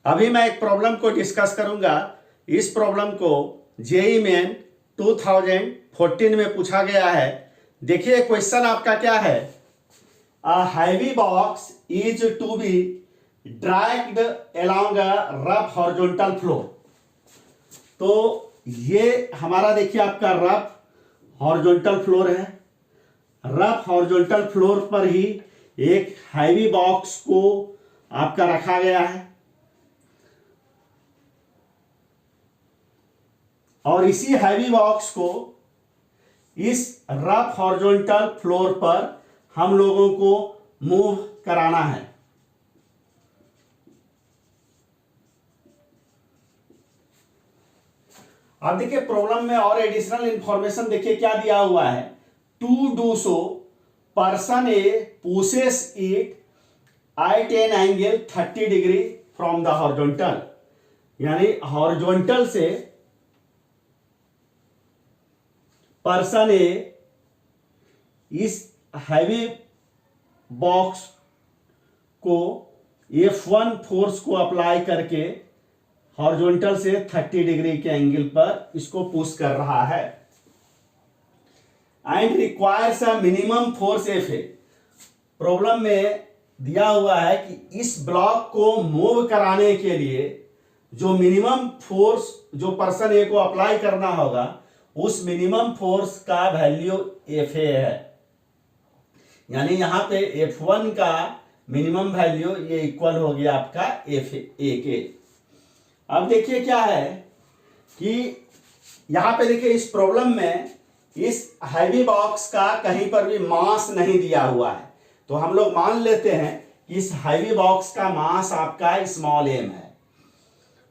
अभी मैं एक प्रॉब्लम को डिस्कस करूंगा। इस प्रॉब्लम को जेईई मेन 2014 में पूछा गया है। देखिए क्वेश्चन आपका क्या है, a heavy box is to be dragged along a rough horizontal floor. तो ये हमारा देखिए आपका रफ हॉरिजॉन्टल फ्लोर है। रफ हॉरिजॉन्टल फ्लोर पर ही एक हैवी बॉक्स को आपका रखा गया है और इसी हैवी बॉक्स को इस रफ हॉरिजॉन्टल फ्लोर पर हम लोगों को मूव कराना है। अब देखिए प्रॉब्लम में और एडिशनल इंफॉर्मेशन देखिए क्या दिया हुआ है। To do so person A pushes it at an angle 30 degree from the horizontal, यानी हॉरिजॉन्टल से पर्सन ए इस हैवी बॉक्स को F1 फोर्स को अप्लाई करके हॉरिजॉन्टल से 30 डिग्री के एंगल पर इसको पुश कर रहा है and requires a minimum force Fa। Problem में दिया हुआ है कि इस ब्लॉक को मूव कराने के लिए जो मिनिमम फोर्स जो पर्सन ए को अप्लाई करना होगा उस मिनिमम फोर्स का वैल्यू Fa है, यानी यहां पे F1 का मिनिमम वैल्यू ये इक्वल हो गया आपका Fa के। अब देखिए क्या है कि यहां पे देखिए इस प्रॉब्लम में इस हैवी बॉक्स का कहीं पर भी मास नहीं दिया हुआ है, तो हम लोग मान लेते हैं कि इस हैवी बॉक्स का मास आपका स्मॉल m है।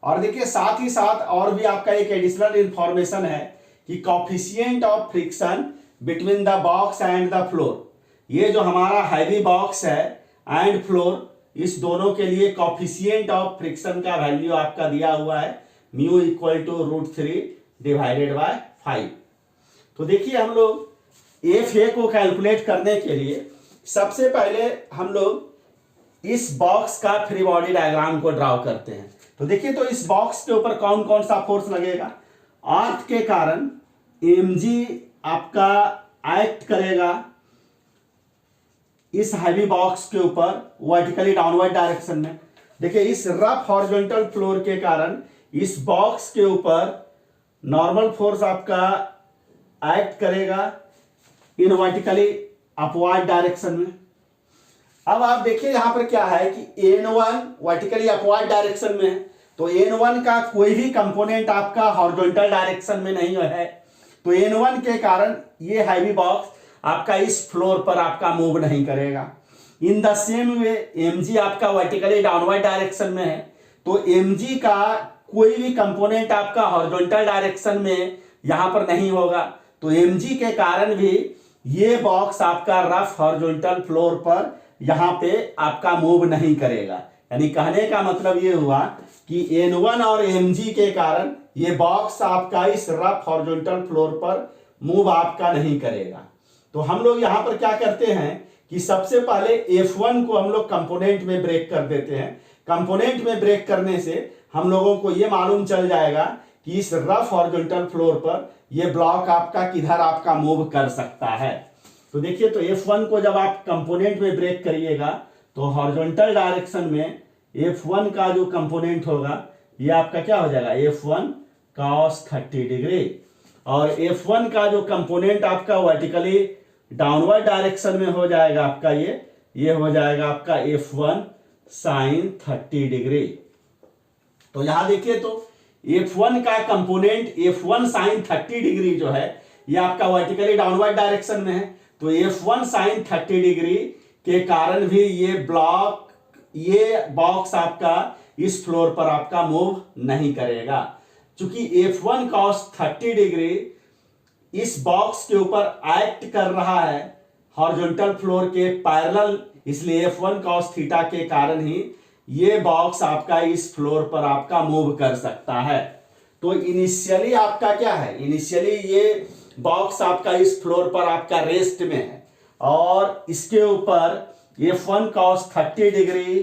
और देखिए साथ ही साथ और भी आपका एक एडिशनल इंफॉर्मेशन है कि coefficient of friction between the box and the floor, ये जो हमारा हैवी बॉक्स है एंड फ्लोर, इस दोनों के लिए कॉफिशिएंट ऑफ फ्रिक्शन का वैल्यू आपका दिया हुआ है mu equal to √3 divided by 5। तो देखिए हम लोग Fa को कैलकुलेट करने के लिए सबसे पहले हम लोग इस बॉक्स का फ्री बॉडी डायग्राम को ड्रॉ करते हैं। तो देखिए तो इस बॉक्स के ऊपर कौन कौन सा फोर्स लगेगा। अर्थ के कारण mg आपका एक्ट करेगा इस हैवी बॉक्स के ऊपर वर्टिकली डाउनवर्ड डायरेक्शन में। देखिए इस रफ हॉरिजॉन्टल फ्लोर के कारण इस बॉक्स के ऊपर नॉर्मल फोर्स आपका एक्ट करेगा इन वर्टिकली अपवर्ड डायरेक्शन में। अब आप देखिए यहां पर क्या है कि N1 वर्टिकली अपवर्ड डायरेक्शन में है, तो N1 का कोई भी कंपोनेंट आपका हॉरिजॉन्टल डायरेक्शन में नहीं है, तो N1 के कारण ये हैवी बॉक्स आपका इस फ्लोर पर आपका मूव नहीं करेगा। In the same way mg आपका वर्टिकली डाउनवर्ड डायरेक्शन में है, तो mg का कोई भी कंपोनेंट आपका हॉरिजॉन्टल डायरेक्शन में यहां पर नहीं होगा, तो mg के कारण भी ये बॉक्स आपका रफ हॉरिजॉन्टल फ्लोर पर यहां पे आपका मूव नहीं करेगा। यानी कहने का मतलब ये हुआ कि N1 और mg के कारण ये बॉक्स आपका इस रफ हॉरिजॉन्टल फ्लोर पर मूव आपका नहीं करेगा। तो हम लोग यहां पर क्या करते हैं कि सबसे पहले F1 को हम लोग कंपोनेंट में ब्रेक कर देते हैं। कंपोनेंट में ब्रेक करने से हम लोगों को यह मालूम चल जाएगा कि इस रफ हॉरिजॉन्टल फ्लोर पर यह ब्लॉक आपका किधर आपका मूव कर सकता है। तो देखिए तो F1 को जब आप कंपोनेंट में ब्रेक करिएगा तो हॉरिजॉन्टल डायरेक्शन में F1 का जो कंपोनेंट होगा ये आपका क्या हो जाएगा F1 cos 30 डिग्री, और F1 का जो कंपोनेंट आपका वर्टिकली डाउनवर्ड डायरेक्शन में हो जाएगा आपका ये हो जाएगा आपका F1 sin 30 डिग्री। तो यहां देखिए तो F1 का कंपोनेंट F1 sin 30 डिग्री जो है ये आपका वर्टिकली डाउनवर्ड डायरेक्शन में है, तो F1 sin 30 डिग्री के कारण भी ये बॉक्स आपका इस फ्लोर पर आपका मूव नहीं करेगा। चूंकि F1 cos 30 डिग्री इस बॉक्स के ऊपर एक्ट कर रहा है हॉरिजॉन्टल फ्लोर के पैरेलल, इसलिए F1 cos थीटा के कारण ही ये बॉक्स आपका इस फ्लोर पर आपका मूव कर सकता है। तो इनिशियली आपका क्या है, इनिशियली ये बॉक्स आपका इस फ्लोर पर आपका रेस्ट में है और इसके ऊपर F1 cos 30 डिग्री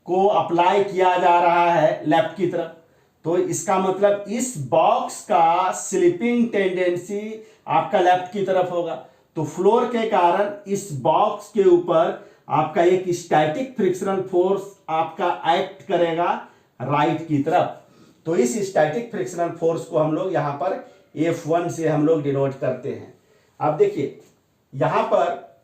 को अप्लाई किया जा रहा है लेफ्ट की तरफ, तो इसका मतलब इस बॉक्स का स्लिपिंग टेंडेंसी आपका लेफ्ट की तरफ होगा। तो फ्लोर के कारण इस बॉक्स के ऊपर आपका एक स्टैटिक फ्रिक्शनल फोर्स आपका एक्ट करेगा राइट की तरफ। तो इस स्टैटिक फ्रिक्शनल फोर्स को हम लोग यहां पर F1 से हम लोग डिनोट करते हैं। अब देखिए यहां पर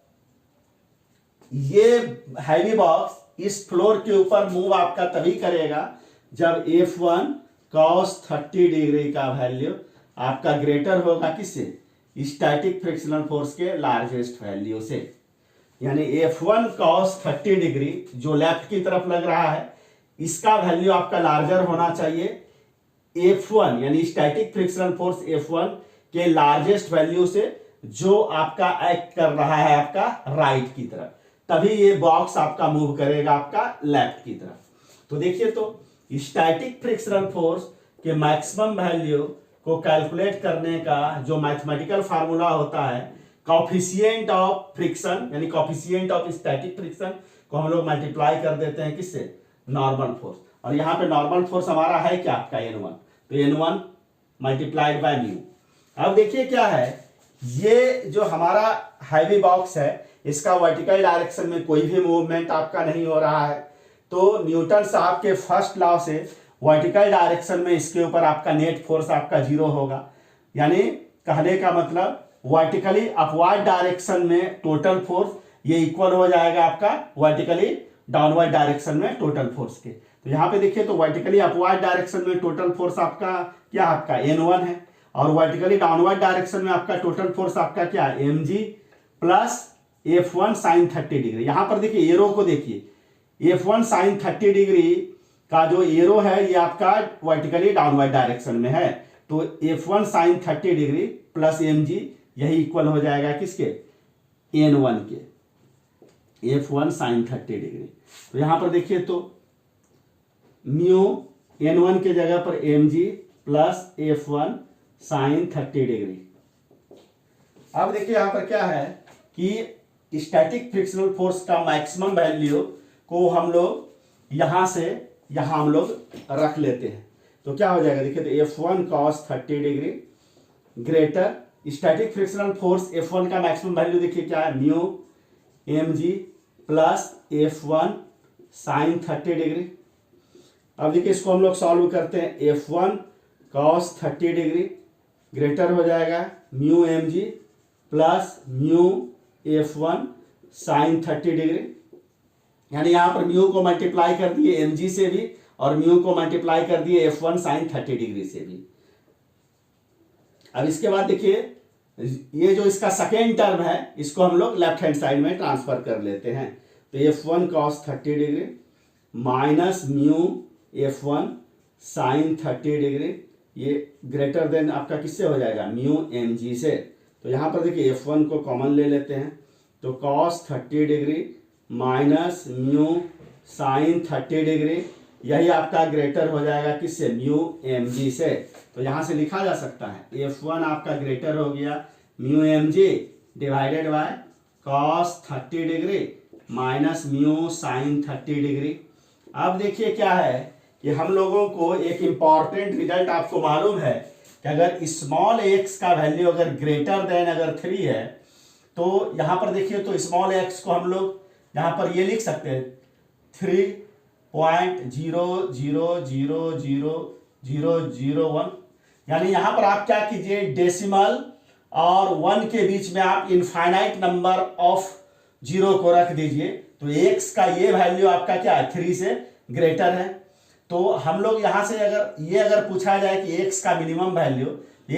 ये हैवी बॉक्स इस फ्लोर के ऊपर मूव आपका तभी करेगा जब F1 cos 30 डिग्री का वैल्यू आपका ग्रेटर होगा किससे, स्टैटिक फ्रिक्शनल फोर्स के लार्जेस्ट वैल्यू से। यानी F1 cos 30 डिग्री जो लेफ्ट की तरफ लग रहा है इसका वैल्यू आपका लार्जर होना चाहिए F1 यानी स्टैटिक फ्रिक्शनल फोर्स F1 के लार्जेस्ट वैल्यू से जो आपका एक्ट कर रहा है आपका राइट की तरफ, तभी ये बॉक्स आपका मूव करेगा आपका लेफ्ट की तरफ। तो देखिए तो स्टैटिक फ्रिक्शनल फोर्स के मैक्सिमम वैल्यू को कैलकुलेट करने का जो मैथमेटिकल फार्मूला होता है, कोएफिशिएंट ऑफ फ्रिक्शन यानी कोएफिशिएंट ऑफ स्टैटिक फ्रिक्शन को हम लोग मल्टीप्लाई कर देते हैं किससे, नॉर्मल फोर्स। और यहाँ पे नॉर्मल फोर्स हमारा है क्या आपका N1, तो N1 मल्टीप्लाइड बाय म्यू। अब देखिए क्या है, ये जो हमारा हैवी बॉक्स है इसका वर्टिकल डायरेक्शन में कोई भी मूवमेंट आपका नहीं हो रहा है, तो न्यूटन साहब के फर्स्ट लॉ से वर्टिकल डायरेक्शन में इसके ऊपर आपका नेट फोर्स आपका 0 होगा। यानी कहने का मतलब वर्टिकली अपवर्ड डायरेक्शन में टोटल फोर्स ये इक्वल हो जाएगा आपका वर्टिकली डाउनवर्ड डायरेक्शन में टोटल फोर्स के। तो यहाँ पे देखिए तो वर्टिकली अपवर्ड डायरेक्शन में टोटल फोर्स आपका क्या, आपका N1 है, और वर्टिकली डाउनवर्ड डायरेक्शन में आपका टोटल फोर्स आपका क्या है, mg plus F1 sine 30 degree. यहाँ पर देखिए एरो को देखिए, F1 साइन 30 डिग्री का जो एरो है ये आपका वर्टिकली डाउनवर्ड डायरेक्शन में है, तो F1 sine 30 degree plus mg यही इक्वल हो जाएगा किसके, N1 के, F1 साइन 30 डिग्री। तो यहां पर देखिए तो म्यू N1 के जगह पर mg plus F1 sine 30 degree. अब देखिए यहां पर क्या है कि स्टैटिक फ्रिक्शनल फोर्स का मैक्सिमम वैल्यू को हम लोग यहां से यहां हम लोग रख लेते हैं, तो क्या हो जाएगा देखिए तो F1 cos 30 degree greater static frictional force F1 का मैक्सिमम वैल्यू देखिए क्या है, mu mg plus F1 sine 30 degree. अब देखिए इसको हम लोग सॉल्व करते हैं, F1 cos 30 डिग्री ग्रेटर हो जाएगा mu mg plus mu F1 sine 30 degree. यानी यहां पर म्यू को मल्टीप्लाई कर दिए mg से भी और म्यू को मल्टीप्लाई कर दिए F1 साइन 30 डिग्री से भी। अब इसके बाद देखिए ये जो इसका सेकेंड टर्म है इसको हम लोग लेफ्ट हैंड साइड में ट्रांसफर कर लेते हैं, तो F1 cos 30 degree minus mu F1 sine 30 degree, ये ग्रेटर देन आपका किससे हो जाएगा, म्यू mg से। तो यहां पर देखिए F1 को कॉमन ले लेते हैं, तो cos 30 degree minus mu sign 30 degree यही आपका ग्रेटर हो जाएगा किससे, म्यू mg से। तो यहां से लिखा जा सकता है F1 आपका ग्रेटर हो गया mu mg divided by cos 30 degree minus mu sign 30 degree. अब देखिए क्या है कि हम लोगों को एक इंपॉर्टेंट रिजल्ट आपको मालूम है कि अगर स्मॉल x का वैल्यू अगर ग्रेटर देन अगर 3 है, तो यहां पर देखिए तो स्मॉल x को हम लोग यहां पर ये लिख सकते हैं 3.0000001। यानी यहां पर आप क्या कीजिए, डेसिमल और 1 के बीच में आप इनफाइनाइट नंबर ऑफ 0 को रख दीजिए, तो x का ये वैल्यू आपका क्या है, 3 से ग्रेटर है। तो हम लोग यहां से अगर पूछा जाए कि x का मिनिमम वैल्यू,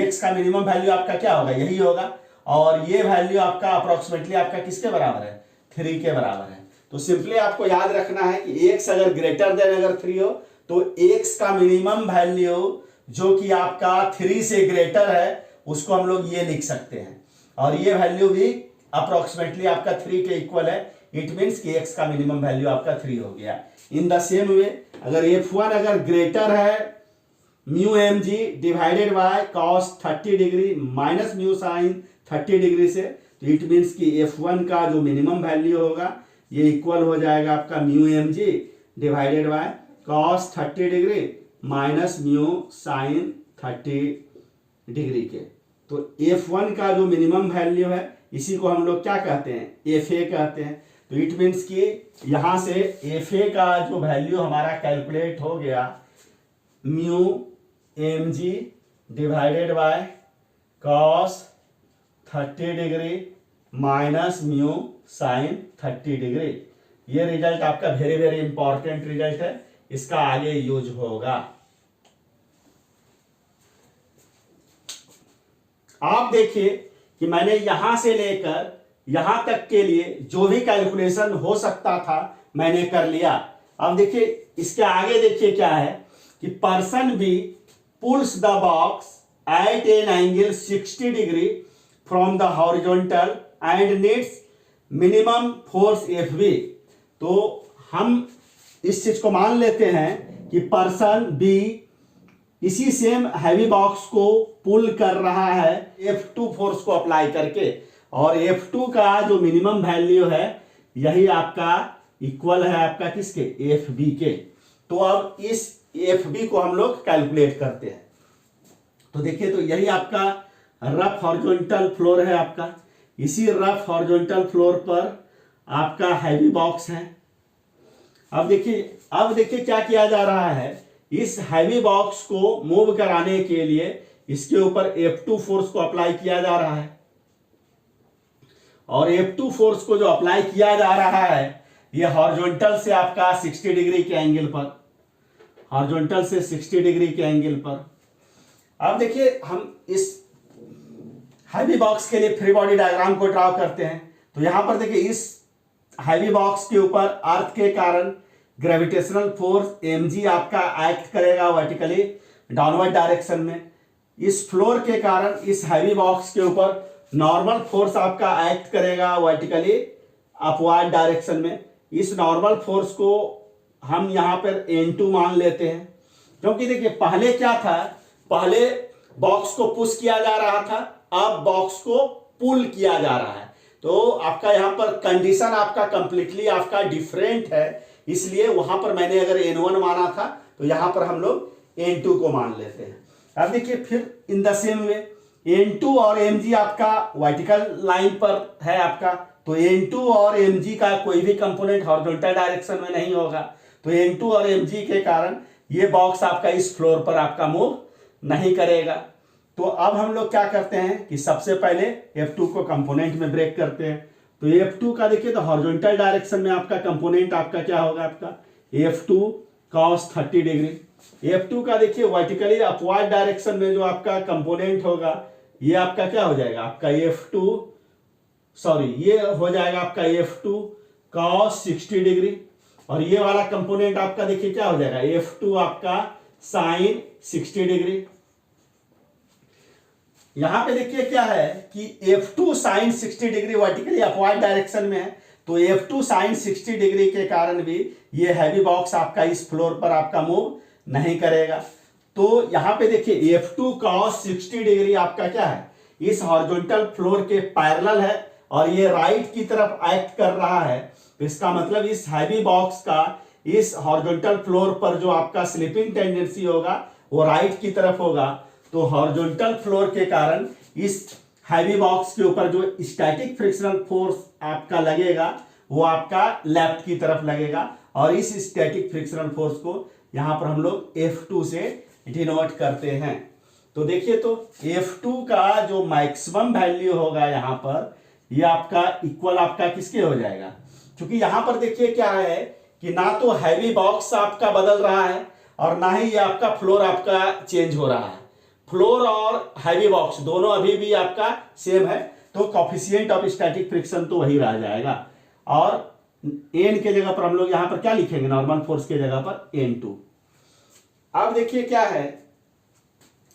x का मिनिमम वैल्यू आपका क्या होगा, यही होगा, और ये वैल्यू आपका अप्रोक्सीमेटली आपका किसके बराबर है, 3 के बराबर है। तो सिंपली आपको याद रखना है कि x अगर ग्रेटर देन अगर 3 हो तो x का मिनिमम वैल्यू जो कि आपका 3 से ग्रेटर है उसको हम लोग ये लिख सकते हैं, और ये वैल्यू भी अप्रोक्सीमेटली आपका 3 के इक्वल है। इट मीन्स कि x का मिनिमम वैल्यू आपका 3 हो गया। इन द सेम वे अगर F1 अगर ग्रेटर है mu mg divided by cos 30 degree minus mu sign 30 degree से, तो इट मीन्स कि F1 का जो मिनिमम वैल्यू होगा ये इक्वल हो जाएगा आपका mu mg divided by cos 30 degree minus mu sign 30 degree के। तो F1 का जो मिनिमम वैल्यू है इसी को हम लोग क्या कहते हैं, FA कहते हैं। तो इट मीन्स कि यहां से FA का जो वैल्यू हमारा कैलकुलेट हो गया mu mg divided by cos 30 degree minus mu sign 30 degree. ये रिजल्ट आपका वेरी वेरी इंपॉर्टेंट रिजल्ट है, इसका आगे यूज होगा। आप देखिए कि मैंने यहां से लेकर यहां तक के लिए जो भी कैलकुलेशन हो सकता था मैंने कर लिया। अब देखिए इसके आगे देखिए क्या है कि person B pulls the box at an angle 60 degree from the horizontal and needs minimum force FB। तो हम इस चीज को मान लेते हैं कि पर्सन बी इसी सेम हैवी बॉक्स को पुल कर रहा है F2 फोर्स को अप्लाई करके, और F2 का जो मिनिमम वैल्यू है यही आपका इक्वल है आपका किसके, FB के। तो अब इस FB को हम लोग कैलकुलेट करते हैं। तो देखिए तो यही आपका रफ हॉरिजॉन्टल फ्लोर है आपका, इसी रफ हॉरिजॉन्टल फ्लोर पर आपका हैवी बॉक्स है। अब देखिए क्या किया जा रहा है, इस हैवी बॉक्स को मूव कराने के लिए इसके ऊपर F2 फोर्स को अप्लाई किया जा रहा है, और F2 फोर्स को जो अप्लाई किया जा रहा है ये हॉरिजॉन्टल से आपका 60 डिग्री के एंगल पर, हॉरिजॉन्टल से 60 डिग्री के एंगल पर। अब देखिए हम इस हैवी बॉक्स के लिए फ्री बॉडी डायग्राम को ड्रॉ करते हैं। तो यहां पर देखिए इस हैवी बॉक्स के ऊपर अर्थ के कारण ग्रेविटेशनल फोर्स mg आपका एक्ट करेगा वर्टिकली डाउनवर्ड डायरेक्शन में। इस फ्लोर के कारण इस हैवी बॉक्स के ऊपर नॉर्मल फोर्स आपका एक्ट करेगा वर्टिकली अपवर्ड डायरेक्शन में। इस नॉर्मल फोर्स को हम यहां पर N2 मान लेते हैं, क्योंकि देखिए पहले क्या था, पहले बॉक्स को पुश किया जा रहा था, अब बॉक्स को पुल किया जा रहा है। तो आपका यहां पर कंडीशन आपका कंप्लीटली आपका डिफरेंट है, इसलिए वहां पर मैंने अगर N1 माना था तो यहां पर हम लोग N2 को मान लेते हैं। अब देखिए फिर in the same way N2 और mg आपका वर्टिकल लाइन पर है आपका, तो N2 और mg का कोई भी कंपोनेंट हॉरिजॉन्टल डायरेक्शन में नहीं होगा। तो N2 और mg के कारण ये बॉक्स आपका इस फ्लोर पर आपका मूव नहीं करेगा। तो अब हम लोग क्या करते हैं कि सबसे पहले F2 को कंपोनेंट में ब्रेक करते हैं। तो F2 का देखिए तो हॉरिजॉन्टल डायरेक्शन में आपका कंपोनेंट आपका क्या होगा, आपका F2 cos 30 डिग्री। F2 का देखिए वर्टिकली अपवर्ड डायरेक्शन में जो आपका कंपोनेंट होगा ये आपका क्या हो जाएगा, आपका ये हो जाएगा आपका F2 cos 60 डिग्री, और ये वाला कंपोनेंट आपका देखिए क्या हो जाएगा, F2 आपका sin 60 डिग्री। यहां पे देखिए क्या है कि F2 sin 60 degree vertically upward direction में है, तो F2 sin 60 डिग्री के कारण भी ये हैवी बॉक्स आपका इस फ्लोर पर आपका मूव नहीं करेगा। तो यहां पे देखिए F2 cos 60 डिग्री आपका क्या है, इस हॉरिजॉन्टल फ्लोर के पैरेलल है, और ये राइट की तरफ एक्ट कर रहा है। तो इसका मतलब इस हैवी बॉक्स का इस हॉरिजॉन्टल फ्लोर पर जो आपका स्लिपिंग टेंडेंसी होगा वो राइट की तरफ होगा। तो हॉरिजॉन्टल फ्लोर के कारण इस हैवी बॉक्स के ऊपर जो स्टैटिक फ्रिक्शनल फोर्स आपका लगेगा वो आपका लेफ्ट की तरफ लगेगा, और इस स्टैटिक फ्रिक्शनल फोर्स को यहां पर हम लोग F2 से डिनोट करते हैं। तो देखिए तो F2 का जो मैक्सिमम वैल्यू होगा यहां पर ये आपका इक्वल आपका किसके हो जाएगा, क्योंकि यहां पर देखिए क्या है कि ना तो हैवी बॉक्स आपका बदल रहा है और ना ही ये आपका फ्लोर आपका चेंज हो रहा है। फ्लोर और हैवी बॉक्स दोनों अभी भी आपका सेम है, तो कोफिशिएंट ऑफ स्टैटिक फ्रिक्शन तो वही रह जाएगा, और n के जगह पर हम लोग यहां पर क्या लिखेंगे, नॉर्मल फोर्स के जगह पर N2। अब देखिए क्या है,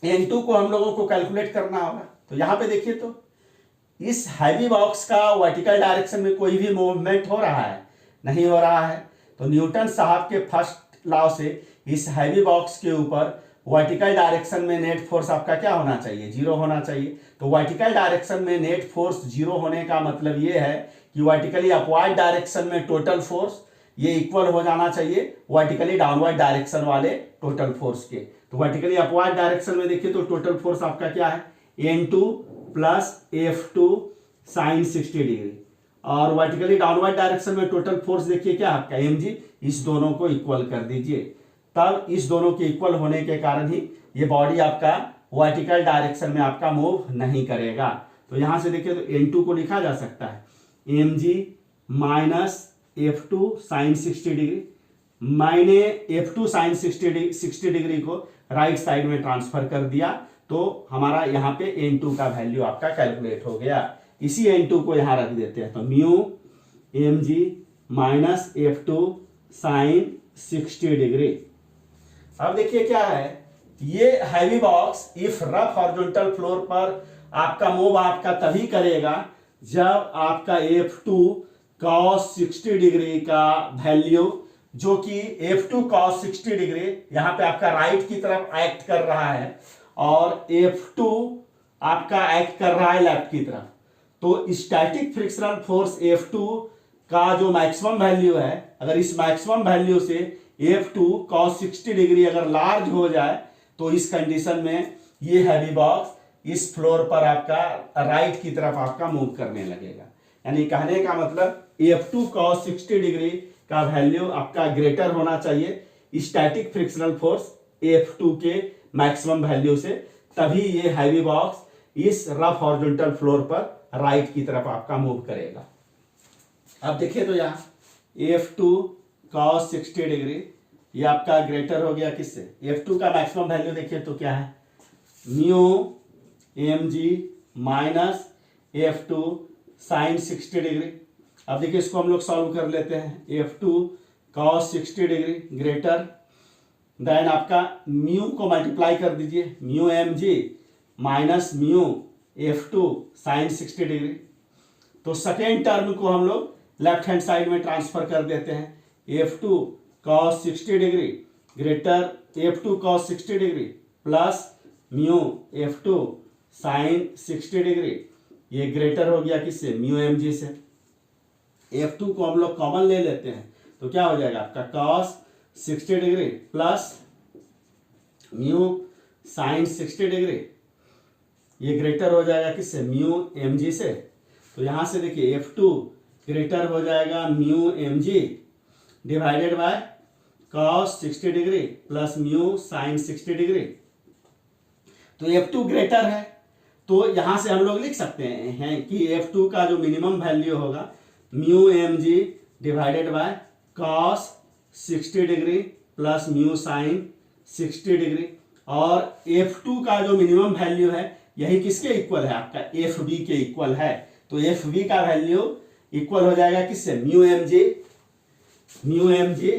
N2 को हम लोगों को कैलकुलेट करना होगा। तो यहां पे देखिए तो इस हैवी बॉक्स का वर्टिकल डायरेक्शन में कोई भी मूवमेंट हो रहा है, नहीं हो रहा है। तो न्यूटन साहब के फर्स्ट लॉ से इस हैवी बॉक्स के ऊपर वर्टिकल डायरेक्शन में नेट फोर्स आपका क्या होना चाहिए, 0 होना चाहिए। तो वर्टिकल डायरेक्शन में नेट फोर्स 0 होने का मतलब ये है कि वर्टिकली अपवर्ड डायरेक्शन में टोटल फोर्स ये इक्वल हो जाना चाहिए वर्टिकली डाउनवर्ड डायरेक्शन वाले टोटल फोर्स के। तो वर्टिकली अपवर्ड डायरेक्शन में देखिए तो टोटल फोर्स आपका क्या है, N2 plus F2 sine 60 degree, और वर्टिकली डाउनवर्ड डायरेक्शन में टोटल फोर्स देखिए क्या आपका mg। इस दोनों को इक्वल कर दीजिए, तब इस दोनों के इक्वल होने के कारण ही ये बॉडी आपका वर्टिकल डायरेक्शन में आपका मूव नहीं करेगा। तो यहां से देखिए तो N2 को लिखा जा सकता है mg minus F2 sine 60 degree. मैंने F2 साइन 60 डिग्री को राइट साइड में ट्रांसफर कर दिया, तो हमारा यहाँ पे N2 का वैल्यू आपका कैलकुलेट हो गया। इसी N2 को यहाँ रख देते हैं, तो mu mg minus F2 sine 60 degree. अब देखिए क्या है, ये heavy box if rough horizontal floor पर आपका मूव आपका तभी करेगा जब आपका F2 cos 60 डिग्री का वैल्यू, जो कि F2 cos 60 डिग्री यहां पे आपका राइट की तरफ एक्ट कर रहा है और F2 आपका एक्ट कर रहा है लेफ्ट की तरफ। तो स्टैटिक फ्रिक्शनल फोर्स F2 का जो मैक्सिमम वैल्यू है, अगर इस मैक्सिमम वैल्यू से F2 cos 60 डिग्री अगर लार्ज हो जाए तो इस कंडीशन में ये हैवी बॉक्स इस फ्लोर पर आपका राइट की तरफ आपका मूव करने लगेगा। यानी कहने का मतलब F2 cos 60 डिग्री का वैल्यू आपका ग्रेटर होना चाहिए स्टैटिक फ्रिक्शनल फोर्स F2 के मैक्सिमम वैल्यू से, तभी ये हैवी बॉक्स इस रफ हॉरिजॉन्टल फ्लोर पर राइट की तरफ आपका मूव करेगा। अब देखिए तो यहाँ F2 cos 60 डिग्री ये आपका ग्रेटर हो गया किससे, F2 का मैक्सिमम वैल्यू देखिए तो क्या है, mu mg minus F2 sine 60 degree. अब देखिए इसको हम लोग सॉल्व कर लेते हैं, F2 cos 60 degree greater than आपका म्यू को मल्टीप्लाई कर दीजिए, mu mg minus mu F2 sine 60 degree. तो सेकेंड टर्म को हम लोग लेफ्ट हैंड साइड में ट्रांसफर कर देते हैं, F2 cos 60 degree greater F2 cos 60 degree plus mu F2 sine 60 degree, ये ग्रेटर हो गया किससे, म्यू mg से। F2 को हम लोग कॉमन ले लेते हैं तो क्या हो जाएगा आपका cos 60 degree plus mu sign 60 degree, ये ग्रेटर हो जाएगा किससे, म्यू mg से। तो यहां से देखिए F2 ग्रेटर हो जाएगा mu mg divided by cos 60 degree plus mu sign 60 degree. तो F2 ग्रेटर है, तो यहां से हम लोग लिख सकते हैं कि F2 का जो मिनिमम वैल्यू होगा mu mg divided by cos 60 degree plus mu sign 60 degree, और F2 का जो मिनिमम वैल्यू है यही किसके इक्वल है, आपका FB के इक्वल है। तो FB का वैल्यू इक्वल हो जाएगा किससे, mu mg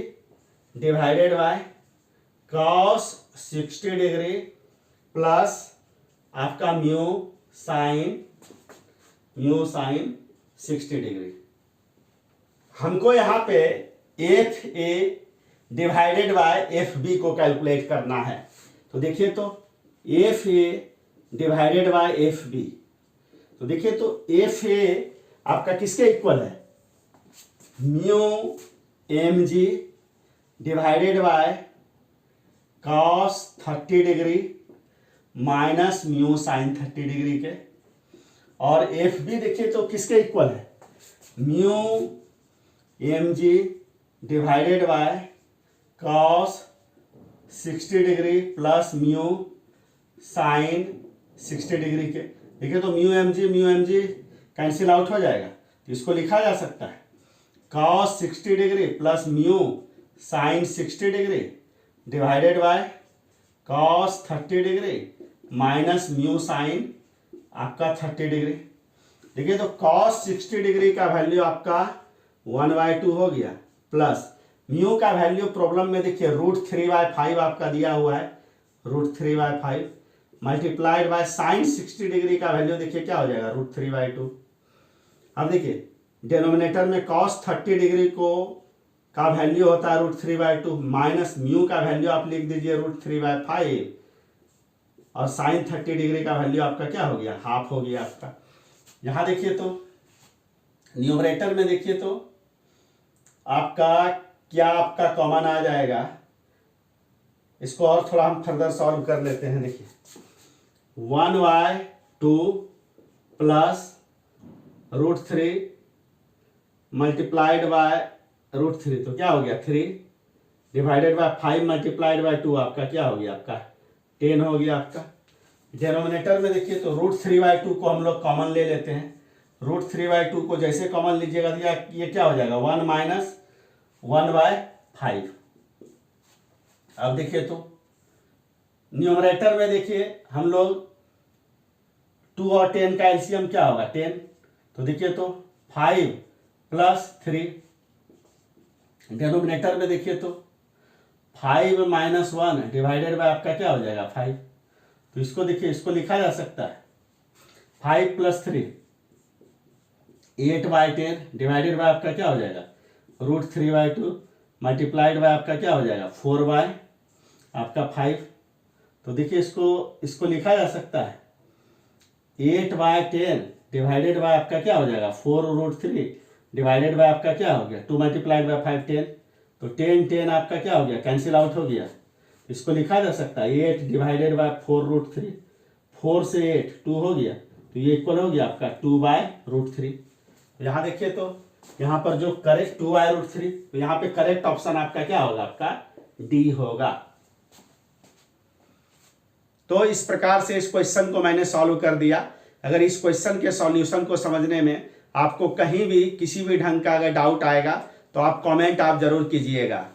divided by cos 60 degree plus आपका म्यू साइन 60 डिग्री। हमको यहाँ पे FA डिवाइडेड बाय FB को कैलकुलेट करना है। तो देखिए तो FA डिवाइडेड बाय FB, तो देखिए तो FA आपका किसके इक्वल है, mu mg divided by cos 30 degree minus mu sign 30 degree के, और FB देखिए तो किसके इक्वल है, mu mg divided by cos 60 degree plus mu sign 60 degree के। देखिए तो म्यू mg कैंसिल आउट हो जाएगा, तो इसको लिखा जा सकता है cos 60 degree plus mu sign 60 degree divided by cos 30 degree minus mu sign आपका 30 डिग्री। देखिए तो cos 60 डिग्री का वैल्यू आपका 1/2 हो गया, प्लस म्यू का वैल्यू प्रॉब्लम में देखिए √3/5 आपका दिया हुआ है, √3/5 मल्टीप्लाइड बाय साइन 60 डिग्री का वैल्यू देखिए क्या हो जाएगा, √3/2। अब देखिए डिनोमिनेटर में cos 30 डिग्री को का वैल्यू होता है √3/2 माइनस म्यू का वैल्यू आप लिख दीजिए √3/5, और साइन 30 डिग्री का वैल्यू आपका क्या हो गया, हाफ हो गया आपका। यहां देखिए तो न्यूमरेटर में देखिए तो आपका क्या आपका कॉमन आ जाएगा। इसको और थोड़ा हम फर्दर सॉल्व कर लेते हैं। देखिए 1/2 प्लस √3 मल्टीप्लाइड बाय √3, तो क्या हो गया 3 डिवाइडेड बाय 5 मल्टीप्लाइड बाय 2, आपका क्या हो गया, आपका 10 हो गया आपका। डिनोमिनेटर में देखिए तो √3/2 को हम लोग कॉमन ले लेते हैं। √3/2 को जैसे कॉमन लीजिएगा तो ये क्या हो जाएगा 1 माइनस 1/5। अब देखिए तो न्यूमरेटर में देखिए हम लोग 2 और 10 का एलसीएम क्या होगा 10, तो देखिए तो 5 प्लस 3। डिनोमिनेटर में देखिए तो 5 माइनस 1 डिवाइडेड बाय आपका क्या हो जाएगा 5, तो इसको देखिए, इसको लिखा जा सकता है 5 प्लस 3 8/10 डिवाइडेड बाय आपका क्या हो जाएगा √3/2 मल्टीप्लाइड बाय आपका क्या हो जाएगा 4 आपका 5। तो देखिए इसको लिखा जा सकता है 8/10 डिवाइडेड बाय आपका क्या हो जाएगा 4√3 डिवाइडेड बाय आपका क्या हो गया 2 मल्टीप्लाइड बाय 5 10, तो 10 आपका क्या हो गया कैंसिल आउट हो गया। इसको लिखा जा सकता है 8 डिवाइडेड बाय 4√3, 4 से 8 2 हो गया, तो ये इक्वल हो गया आपका 2/√3। यहाँ देखिए तो यहाँ पर जो करेक्ट 2/√3, तो यहाँ पे करेक्ट ऑप्शन आपका क्या होगा, आपका डी होगा। तो इस प्रकार से इस क्वेश्चन को मैंने सॉल्व कर दिया। अगर इस क्वेश्चन के सॉल्यूशन को समझने में आपको कहीं भी किसी भी ढंग का अगर डाउट आएगा तो आप कमेंट आप जरूर कीजिएगा।